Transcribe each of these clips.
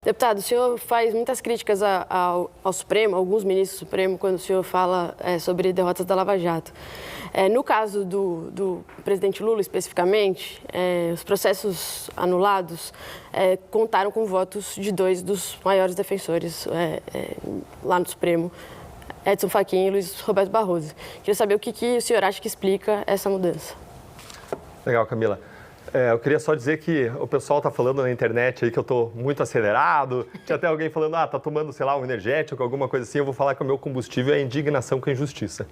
Deputado, o senhor faz muitas críticas ao Supremo, alguns ministros do Supremo, quando o senhor fala sobre derrotas da Lava Jato. No caso do presidente Lula, especificamente, os processos anulados contaram com votos de dois dos maiores defensores lá no Supremo, Edson Fachin e Luiz Roberto Barroso. Queria saber o que o senhor acha que explica essa mudança. Legal, Camila. Eu queria só dizer que o pessoal está falando na internet aí que eu estou muito acelerado. Tinha até alguém falando, tá tomando, sei lá, um energético, alguma coisa assim. Eu vou falar que o meu combustível é a indignação com a injustiça.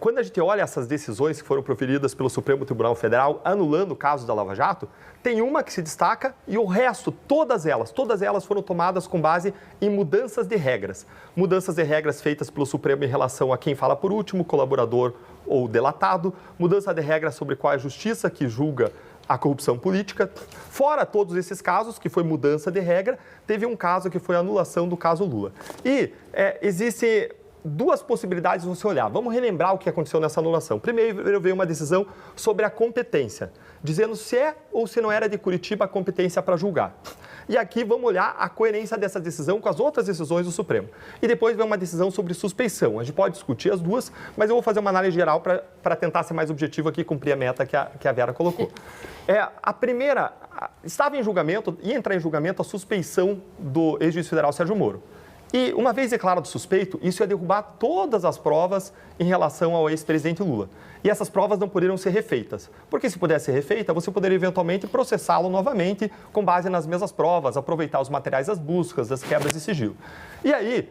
Quando a gente olha essas decisões que foram proferidas pelo Supremo Tribunal Federal, anulando o caso da Lava Jato, tem uma que se destaca e o resto, todas elas foram tomadas com base em mudanças de regras. Mudanças de regras feitas pelo Supremo em relação a quem fala por último, colaborador ou delatado. Mudança de regras sobre qual é a justiça que julga a corrupção política. Fora todos esses casos, que foi mudança de regra, teve um caso que foi a anulação do caso Lula. E existem duas possibilidades de você olhar. Vamos relembrar o que aconteceu nessa anulação. Primeiro veio uma decisão sobre a competência, dizendo se é ou se não era de Curitiba a competência para julgar. E aqui vamos olhar a coerência dessa decisão com as outras decisões do Supremo. E depois vem uma decisão sobre suspeição. A gente pode discutir as duas, mas eu vou fazer uma análise geral para tentar ser mais objetivo aqui e cumprir a meta que a Vera colocou. A primeira, estava em julgamento, ia entrar em julgamento a suspeição do ex-juiz federal Sérgio Moro. E, uma vez declarado suspeito, isso ia derrubar todas as provas em relação ao ex-presidente Lula. E essas provas não poderiam ser refeitas. Porque se pudesse ser refeita, você poderia eventualmente processá-lo novamente com base nas mesmas provas, aproveitar os materiais das buscas, das quebras de sigilo. E aí,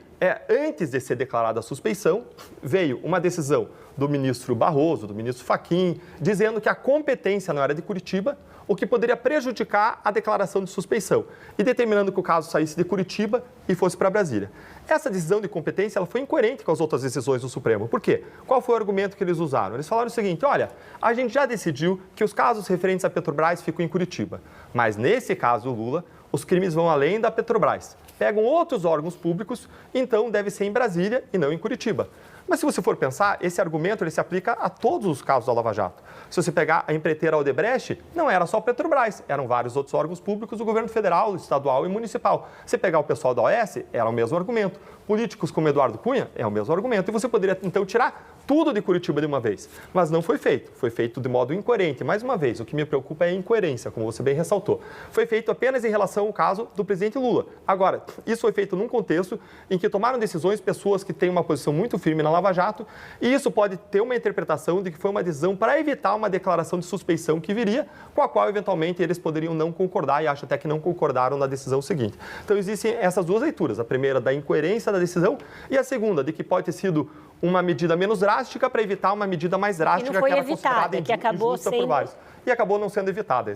antes de ser declarada a suspeição, veio uma decisão do ministro Barroso, do ministro Fachin, dizendo que a competência não era de Curitiba, o que poderia prejudicar a declaração de suspeição, e determinando que o caso saísse de Curitiba e fosse para Brasília. Essa decisão de competência ela foi incoerente com as outras decisões do Supremo. Por quê? Qual foi o argumento que eles usaram? Eles falaram o seguinte, olha, a gente já decidiu que os casos referentes à Petrobras ficam em Curitiba, mas nesse caso do Lula, os crimes vão além da Petrobras. Pegam outros órgãos públicos, então deve ser em Brasília e não em Curitiba. Mas se você for pensar, esse argumento ele se aplica a todos os casos da Lava Jato. Se você pegar a empreiteira Odebrecht, não era só a Petrobras, eram vários outros órgãos públicos do governo federal, estadual e municipal. Se pegar o pessoal da OAS, era o mesmo argumento. Políticos como Eduardo Cunha, é o mesmo argumento. E você poderia, então, tirar tudo de Curitiba de uma vez. Mas não foi feito. Foi feito de modo incoerente. Mais uma vez, o que me preocupa é a incoerência, como você bem ressaltou. Foi feito apenas em relação ao caso do presidente Lula. Agora, isso foi feito num contexto em que tomaram decisões pessoas que têm uma posição muito firme na Lava Jato, e isso pode ter uma interpretação de que foi uma decisão para evitar uma declaração de suspeição que viria, com a qual, eventualmente, eles poderiam não concordar, e acho até que não concordaram na decisão seguinte. Então, existem essas duas leituras. A primeira, da incoerência da decisão, e a segunda, de que pode ter sido uma medida menos drástica para evitar uma medida mais drástica que era considerada injusta por vários. E acabou não sendo evitada.